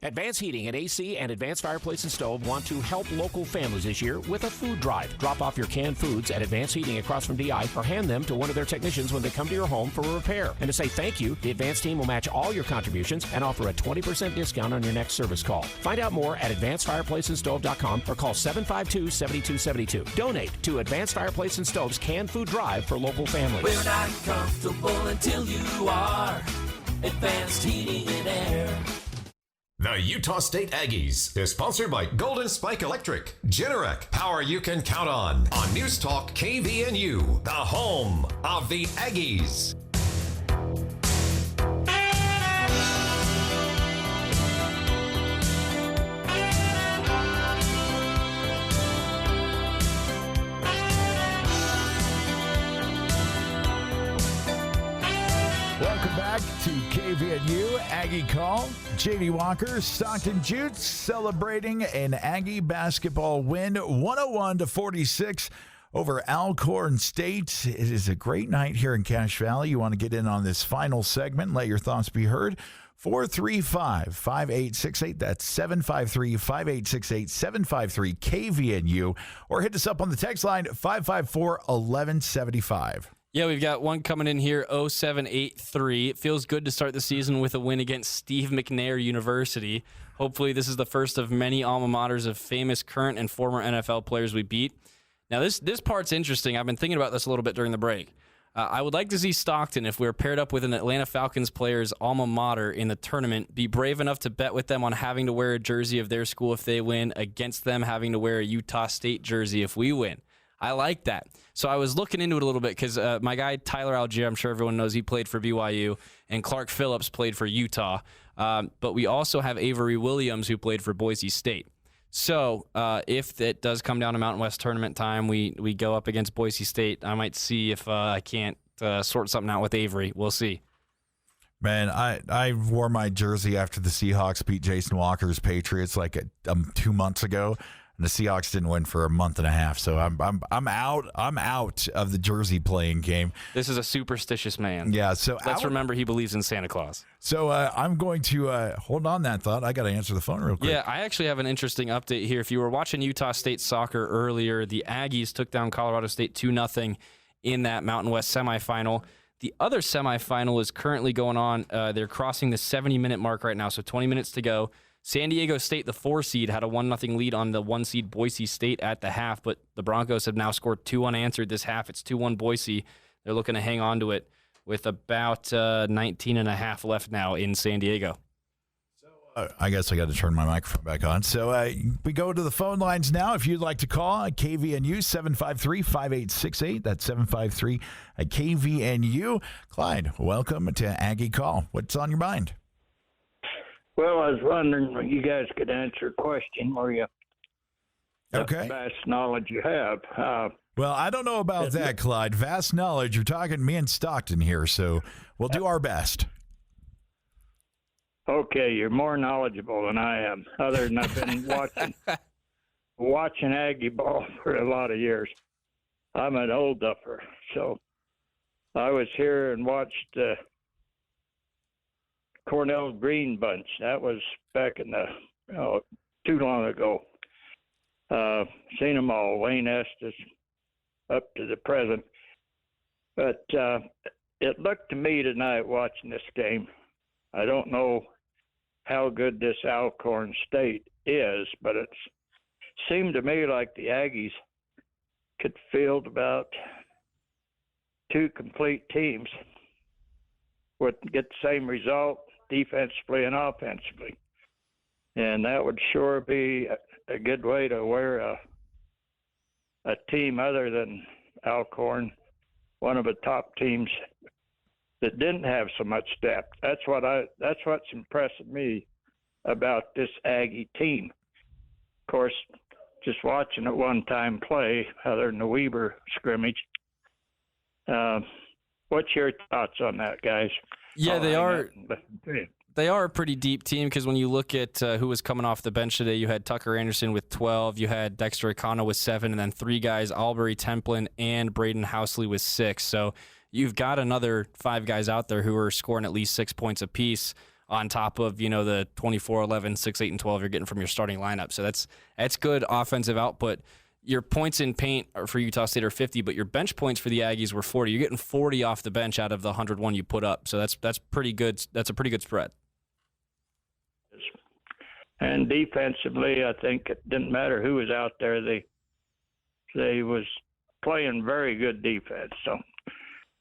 Advanced Heating and AC and Advanced Fireplace and Stove want to help local families this year with a food drive. Drop off your canned foods at Advanced Heating across from DI or hand them to one of their technicians when they come to your home for a repair. And to say thank you, the Advanced team will match all your contributions and offer a 20% discount on your next service call. Find out more at advancedfireplaceandstove.com or call 752-7272. Donate to Advanced Fireplace and Stove's canned food drive for local families. We're not comfortable until you are. Advanced Heating and Air. The Utah State Aggies is sponsored by Golden Spike Electric, Generac, power you can count on News Talk KVNU, the home of the Aggies. Welcome back to KVNU Aggie Call. J.D. Walker, Stockton Jutes celebrating an Aggie basketball win, 101-46 over Alcorn State. It is a great night here in Cache Valley. You want to get in on this final segment, let your thoughts be heard. 435-5868. That's 753-5868, 753-KVNU. Or hit us up on the text line, 554-1175. Yeah, we've got one coming in here, 0783. It feels good to start the season with a win against Steve McNair University. Hopefully this is the first of many alma maters of famous current and former NFL players we beat. Now, this part's interesting. I've been thinking about this a little bit during the break. I would like to see Stockton, if we were paired up with an Atlanta Falcons player's alma mater in the tournament, be brave enough to bet with them on having to wear a jersey of their school if they win, against them having to wear a Utah State jersey if we win. I like that. So I was looking into it a little bit because my guy Tyler Algier, I'm sure everyone knows, he played for BYU, and Clark Phillips played for Utah. But we also have Avery Williams, who played for Boise State. So if it does come down to Mountain West tournament time, we go up against Boise State. I might see if I can't sort something out with Avery. We'll see. Man, I wore my jersey after the Seahawks beat Jason Walker's Patriots like 2 months ago. And the Seahawks didn't win for a month and a half, so I'm out. I'm out of the jersey playing game. This is a superstitious man. Yeah, so let's remember he believes in Santa Claus. So I'm going to hold on that thought. I got to answer the phone real quick. Yeah, I actually have an interesting update here. If you were watching Utah State soccer earlier, the Aggies took down Colorado State 2-0 in that Mountain West semifinal. The other semifinal is currently going on. They're crossing the 70-minute mark right now, so 20 minutes to go. San Diego State, the 4 seed, had a 1-0 lead on the 1 seed Boise State at the half, but the Broncos have now scored 2 unanswered this half. It's 2-1 Boise. They're looking to hang on to it with about 19 and a half left now in San Diego. I guess I got to turn my microphone back on. So we go to the phone lines now. If you'd like to call, KVNU 753-5868. That's 753-KVNU. Clyde, welcome to Aggie Call. What's on your mind? Well, I was wondering if you guys could answer a question where you okay. vast knowledge you have. Well, I don't know about that, Clyde. Vast knowledge. You're talking to me and Stockton here, so we'll do our best. Okay, you're more knowledgeable than I am. Other than I've been watching Aggie ball for a lot of years. I'm an old duffer, so I was here and watched Cornell Green Bunch. That was back in the too long ago. Seen them all. Wayne Estes up to the present, but it looked to me tonight watching this game. I don't know how good this Alcorn State is, but it seemed to me like the Aggies could field about 2 complete teams would get the same result defensively and offensively. And that would sure be a good way to wear a team other than Alcorn, one of the top teams that didn't have so much depth. That's what's impressing me about this Aggie team. Of course, just watching it one time play, other than the Weber scrimmage. What's your thoughts on that, guys? Yeah, they are. They are a pretty deep team because when you look at who was coming off the bench today, you had Tucker Anderson with 12, you had Dexter Econo with 7, and then 3 guys, Albury Templin and Braden Housley with 6. So you've got another 5 guys out there who are scoring at least 6 points apiece on top of, the 24, 11, 6, 8, and 12 you're getting from your starting lineup. So that's good offensive output. Your points in paint for Utah State are 50, but your bench points for the Aggies were 40. You're getting 40 off the bench out of the 101 you put up. So that's pretty good. That's a pretty good spread. And defensively, I think it didn't matter who was out there. They was playing very good defense. So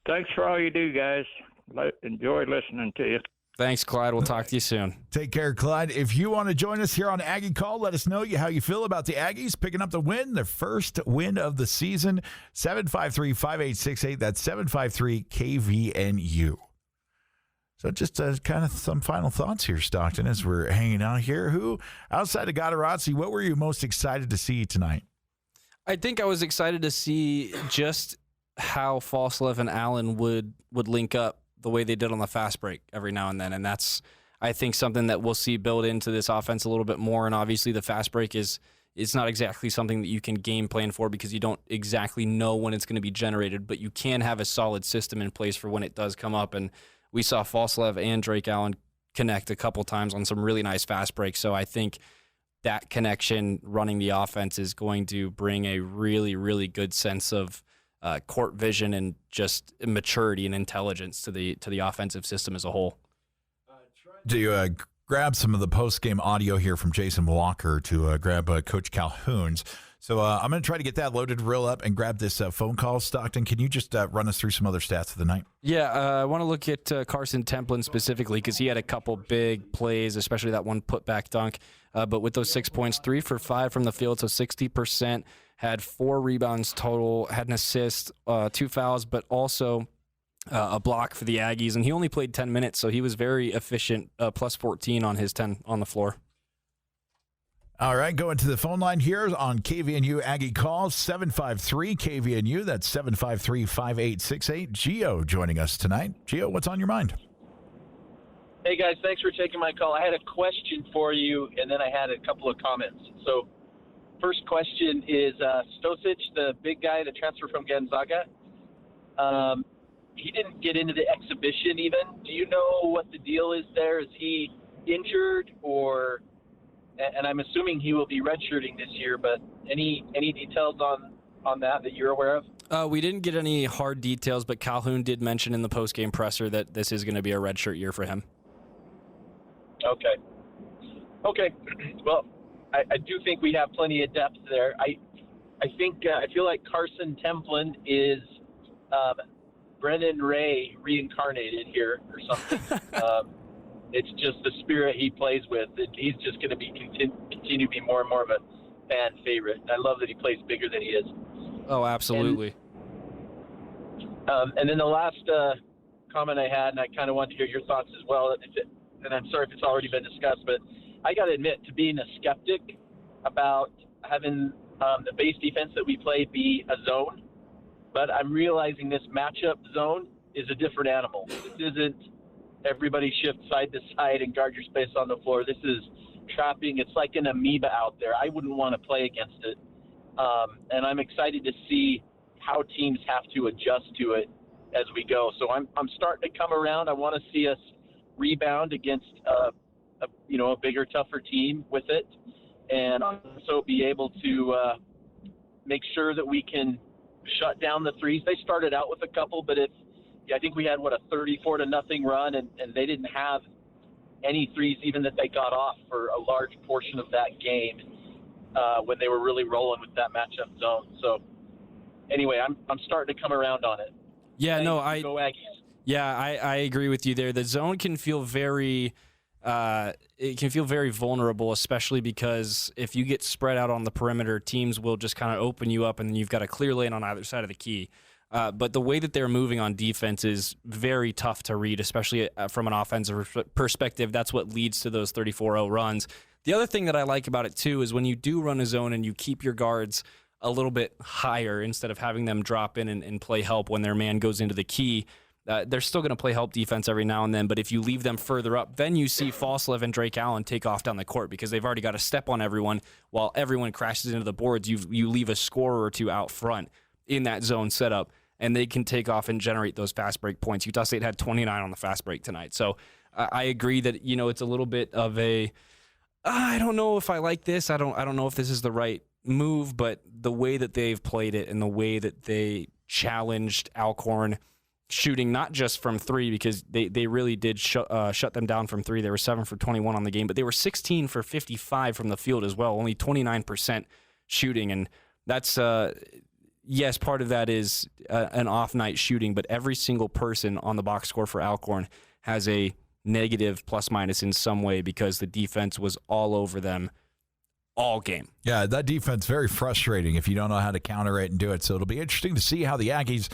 thanks for all you do, guys. Enjoy listening to you. Thanks, Clyde. We'll talk to you soon. Take care, Clyde. If you want to join us here on Aggie Call, let us know how you feel about the Aggies picking up the win, their first win of the season. 753-5868. That's 753-KVNU. So just kind of some final thoughts here, Stockton, as we're hanging out here. Who, outside of Gadarazzi, what were you most excited to see tonight? I think I was excited to see just how Falslev and Allen would link up the way they did on the fast break every now and then. And that's, I think, something that we'll see build into this offense a little bit more. And obviously the fast break it's not exactly something that you can game plan for because you don't exactly know when it's going to be generated, but you can have a solid system in place for when it does come up. And we saw Falslev and Drake Allen connect a couple times on some really nice fast breaks. So I think that connection running the offense is going to bring a really, really good sense of court vision and just maturity and intelligence to the offensive system as a whole. Do you grab some of the post-game audio here from Jason Walker to grab Coach Calhoun's? So I'm going to try to get that loaded real up and grab this phone call. Stockton, can you just run us through some other stats of the night? Yeah, I want to look at Carson Templin specifically because he had a couple big plays, especially that one putback dunk. But with those 6 points, 3 for 5 from the field, so 60%, had 4 rebounds total, had an assist, 2 fouls, but also a block for the Aggies. And he only played 10 minutes, so he was very efficient, plus 14 on his 10 on the floor. All right, going to the phone line here on KVNU Aggie Calls, 753-KVNU. That's 753-5868. Gio joining us tonight. Gio, what's on your mind? Hey, guys, thanks for taking my call. I had a question for you, and then I had a couple of comments. So first question is Stosic, the big guy, the transfer from Gonzaga. He didn't get into the exhibition even. Do you know what the deal is there? Is he injured or – and I'm assuming he will be redshirting this year, but any details on that you're aware of? We didn't get any hard details, but Calhoun did mention in the postgame presser that this is going to be a redshirt year for him. Okay. Well, I do think we have plenty of depth there. I feel like Carson Templin is Brennan Ray reincarnated here or something. It's just the spirit he plays with. He's just going to be continue to be more and more of a fan favorite. I love that he plays bigger than he is. Oh, absolutely. And then the last comment I had, and I kind of wanted to hear your thoughts as well, and I'm sorry if it's already been discussed, but I got to admit to being a skeptic about having the base defense that we play be a zone, but I'm realizing this matchup zone is a different animal. This isn't everybody shift side to side and guard your space on the floor. This is trapping. It's like an amoeba out there. I wouldn't want to play against it. And I'm excited to see how teams have to adjust to it as we go. So I'm starting to come around. I want to see us rebound against a bigger, tougher team with it, and also be able to make sure that we can shut down the threes. They started out with a couple, but I think we had a 34-0 run, and they didn't have any threes even that they got off for a large portion of that game when they were really rolling with that matchup zone. So anyway, I'm starting to come around on it. Yeah, Go Aggies. Yeah, I agree with you there. The zone can feel very vulnerable, especially because if you get spread out on the perimeter, teams will just kind of open you up, and then you've got a clear lane on either side of the key. But the way that they're moving on defense is very tough to read, especially from an offensive perspective. That's what leads to those 34-0 runs. The other thing that I like about it, too, is when you do run a zone and you keep your guards a little bit higher instead of having them drop in and play help when their man goes into the key, they're still going to play help defense every now and then, but if you leave them further up, then you see Foslev and Drake Allen take off down the court because they've already got a step on everyone while everyone crashes into the boards. You leave a scorer or two out front in that zone setup, and they can take off and generate those fast break points. Utah State had 29 on the fast break tonight. So I agree that, it's a little bit of I don't know if I like this. I don't know if this is the right move, but the way that they've played it and the way that they challenged Alcorn shooting, not just from three, because they really did shut them down from three. They were 7 for 21 on the game, but they were 16 for 55 from the field as well, only 29% shooting. And that's, yes, part of that is an off-night shooting, but every single person on the box score for Alcorn has a negative plus-minus in some way because the defense was all over them all game. Yeah, that defense very frustrating if you don't know how to counter it and do it. So it'll be interesting to see how the Aggies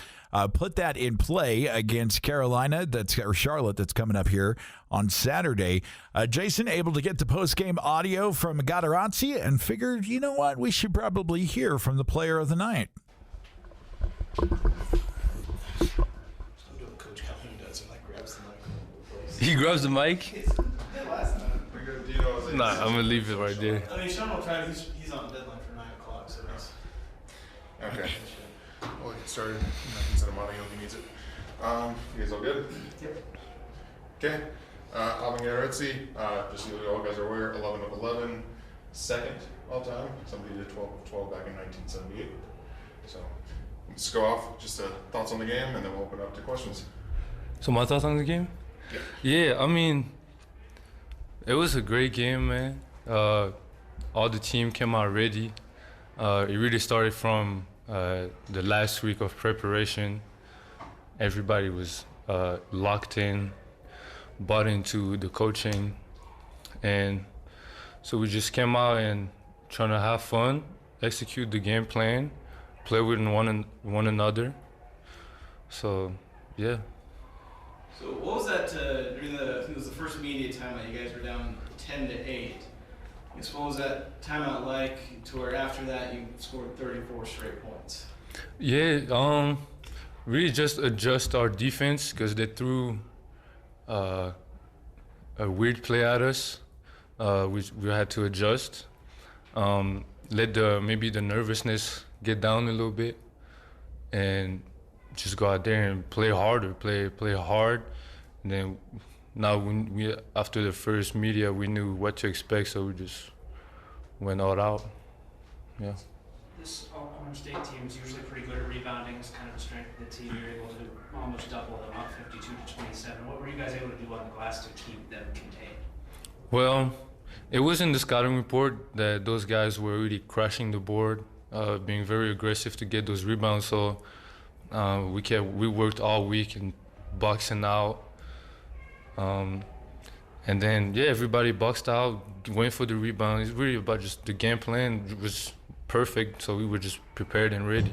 put that in play against Charlotte that's coming up here on Saturday. Jason, able to get the post-game audio from Gadarazzi and figured, you know what, we should probably hear from the player of the night. Coach Calhoun does and grabs the mic. He grabs the mic? Nah, I'm gonna leave it right there. I mean, Sean will try. He's on deadline for 9 o'clock, so that's okay. We'll get started. I can send him audio if he needs it. You guys all good? Yep. Okay. Alvin Gadarazzi, just so you all guys are aware, 11 of 11, second all time. Somebody did 12 of 12 back in 1978. So let's go off. Just thoughts on the game, and then we'll open up to questions. So my thoughts on the game? Yeah, I mean, it was a great game, man. All the team came out ready. It really started from the last week of preparation. Everybody was locked in, bought into the coaching. And so we just came out and trying to have fun, execute the game plan, play with one another. So, yeah. So what was that during I think it was the first media timeout, you guys were down 10-8. What was that timeout like to where after that you scored 34 straight points? Yeah, really just adjust our defense because they threw a weird play at us, which we had to adjust. Let maybe the nervousness get down a little bit and just go out there and play harder, play hard. And then now when we after the first media, we knew what to expect, so we just went all out. Yeah. this Alcorn State team is usually pretty good at rebounding. It's kind of a strength of the team. You're able to almost double them up, 52 to 27. What were you guys able to do on the glass to keep them contained? Well, it was in the scouting report that those guys were really crushing the board, being very aggressive to get those rebounds. So we worked all week in boxing out. And then, everybody boxed out, went for the rebound. It's really about just the game plan was perfect, so we were just prepared and ready.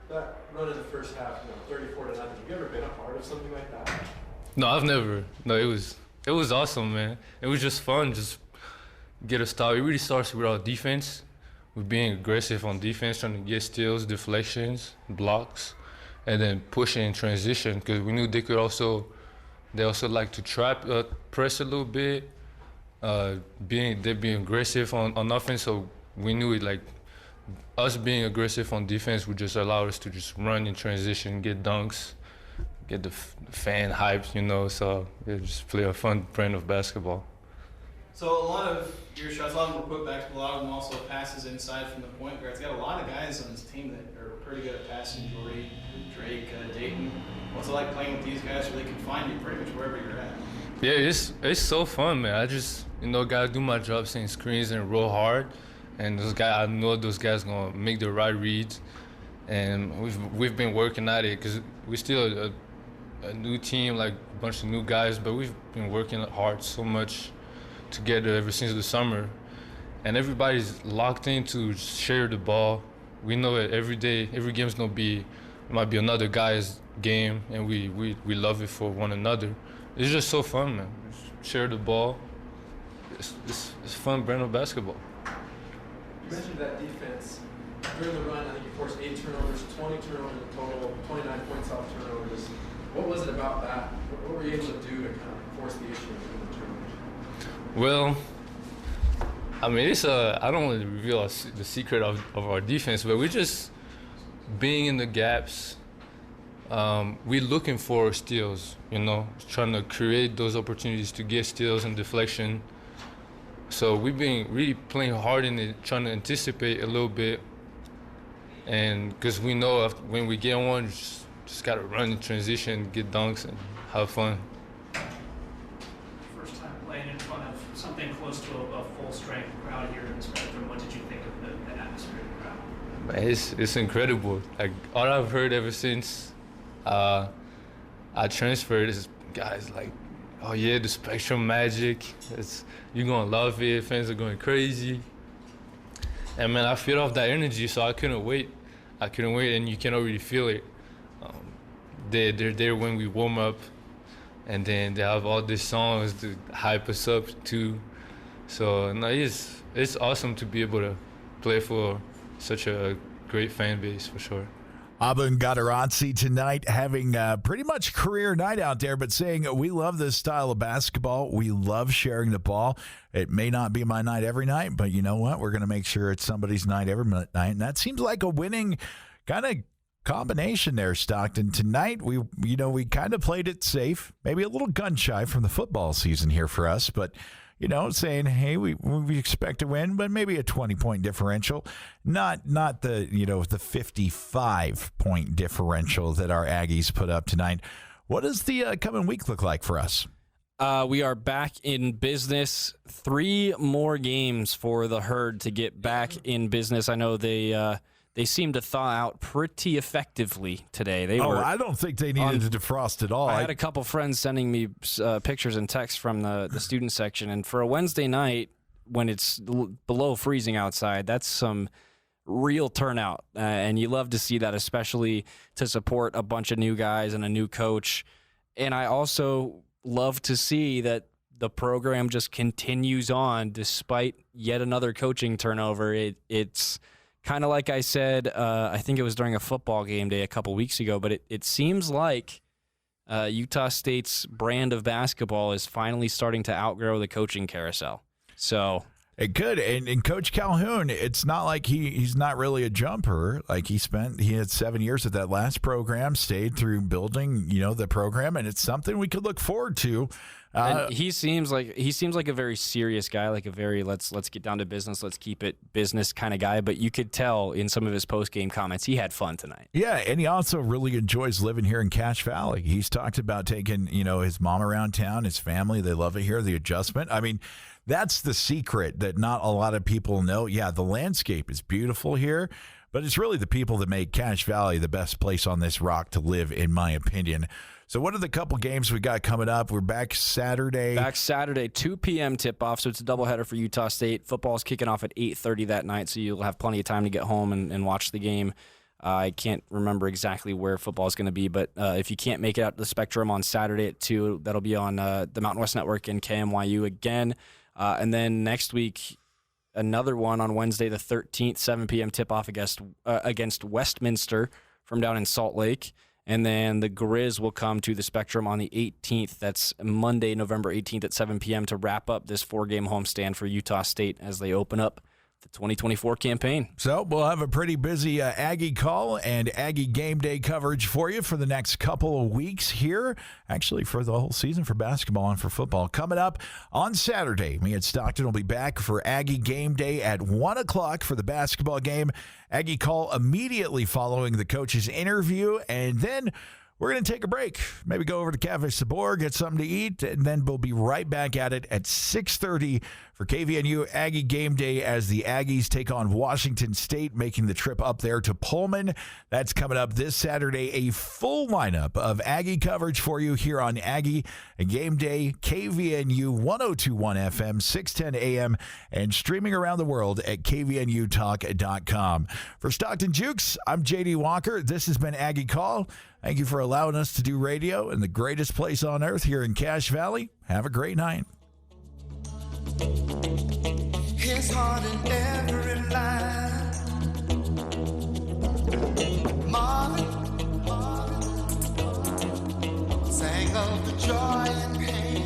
That run in the first half, 34 to 9. Have you ever been a part of something like that? No, I've never. No, it was awesome, man. It was just fun, just get a stop. It really starts with our defense, with being aggressive on defense, trying to get steals, deflections, blocks, and then pushing in transition, because we knew they also like to trap, press a little bit, being aggressive on offense. So we knew it, like us being aggressive on defense would just allow us to just run in transition, get dunks, get the fan hyped, So just play a fun brand of basketball. So a lot of your shots, a lot of them were putbacks, but a lot of them also passes inside from the point guard. It's got a lot of guys on this team that are pretty good at passing. Jordy, Drake, Dayton. What's it like playing with these guys where they can find you pretty much wherever you're at? Yeah, it's so fun, man. I just gotta do my job, setting screens and roll hard. And I know those guys gonna make the right reads. And we've been working at it because we're still a new team, like a bunch of new guys, but we've been working hard so much together ever since the summer. And everybody's locked in to share the ball. We know that every day, every game's gonna might be another guy's game, and we love it for one another. It's just so fun, man. Just share the ball. It's fun brand of basketball. You mentioned that defense. During the run, I think you forced 8 turnovers, 20 turnovers in total, 29 points off turnovers. What was it about that? What were you able to do to kind of force the issue with the turnovers? Well, I mean, I don't want to reveal the secret of our defense, but we're just being in the gaps. We're looking for steals, trying to create those opportunities to get steals and deflection. So we've been really playing hard in it, trying to anticipate a little bit. And because we know when we get one, just got to run in transition, get dunks, and have fun. First time playing in front of something close to a full-strength crowd here in the Spectrum. What did you think of the atmosphere of the crowd? Man, it's incredible. Like, all I've heard ever since I transferred is guys like, oh yeah, the Spectrum magic. You're gonna love it. Fans are going crazy. And man, I fed off that energy, so I couldn't wait. And you can already feel it. They're there when we warm up, and then they have all these songs to hype us up too. So no, it's awesome to be able to play for such a great fan base, for sure. Aben Gadarazzi tonight having a pretty much career night out there, but saying we love this style of basketball. We love sharing the ball. It may not be my night every night, but you know what? We're going to make sure it's somebody's night every night. And that seems like a winning kind of combination there, Stockton. Tonight, we kind of played it safe, maybe a little gun shy from the football season here for us, but saying, hey, we expect to win, but maybe a 20-point differential, not the 55-point differential that our Aggies put up tonight. What does the coming week look like for us? We are back in business. 3 more games for the Herd to get back in business. I know they seemed to thaw out pretty effectively today. I don't think they needed to defrost at all. I had a couple friends sending me pictures and texts from the student section, and for a Wednesday night when it's below freezing outside, that's some real turnout, and you love to see that, especially to support a bunch of new guys and a new coach. And I also love to see that the program just continues on despite yet another coaching turnover. It's kind of like I said, I think it was during a football game day a couple weeks ago, but it seems like Utah State's brand of basketball is finally starting to outgrow the coaching carousel. So It could. And Coach Calhoun, it's not like he's not really a jumper. Like he had 7 years at that last program, stayed through building, the program, and it's something we could look forward to. And he seems like a very serious guy, like a very let's get down to business, let's keep it business kind of guy. But you could tell in some of his post-game comments he had fun tonight. Yeah, and he also really enjoys living here in Cache Valley. He's talked about taking, his mom around town, his family. They love it here, the adjustment. I mean, that's the secret that not a lot of people know. Yeah, the landscape is beautiful here, but it's really the people that make Cache Valley the best place on this rock to live, in my opinion. So what are the couple games we got coming up? We're back Saturday. 2 p.m. tip-off, so it's a doubleheader for Utah State. Football's kicking off at 8:30 that night, so you'll have plenty of time to get home and watch the game. I can't remember exactly where football is going to be, but if you can't make it out to the Spectrum on Saturday at 2, that'll be on the Mountain West Network and KMYU again. And then next week, another one on Wednesday the 13th, 7 p.m. tip-off against Westminster from down in Salt Lake. And then the Grizz will come to the Spectrum on the 18th. That's Monday, November 18th at 7 p.m. to wrap up this 4-game homestand for Utah State as they open up the 2024 campaign. So we'll have a pretty busy Aggie call and Aggie game day coverage for you for the next couple of weeks here. Actually, for the whole season for basketball and for football. Coming up on Saturday, me and Stockton will be back for Aggie game day at 1 o'clock for the basketball game. Aggie call immediately following the coach's interview, and then we're going to take a break. Maybe go over to Cafe Sabor, get something to eat, and then we'll be right back at it at 6:30 for KVNU Aggie Game Day as the Aggies take on Washington State, making the trip up there to Pullman. That's coming up this Saturday. A full lineup of Aggie coverage for you here on Aggie Game Day, KVNU 102.1 FM, 610 AM, and streaming around the world at kvnutalk.com. For Stockton Jukes, I'm J.D. Walker. This has been Aggie Call. Thank you for allowing us to do radio in the greatest place on earth here in Cache Valley. Have a great night. His heart in every line. Marvin sang of the joy and pain.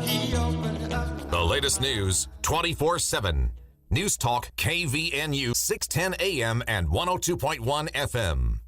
He opened up. The latest news 24/7. News Talk KVNU 610 AM and 102.1 FM.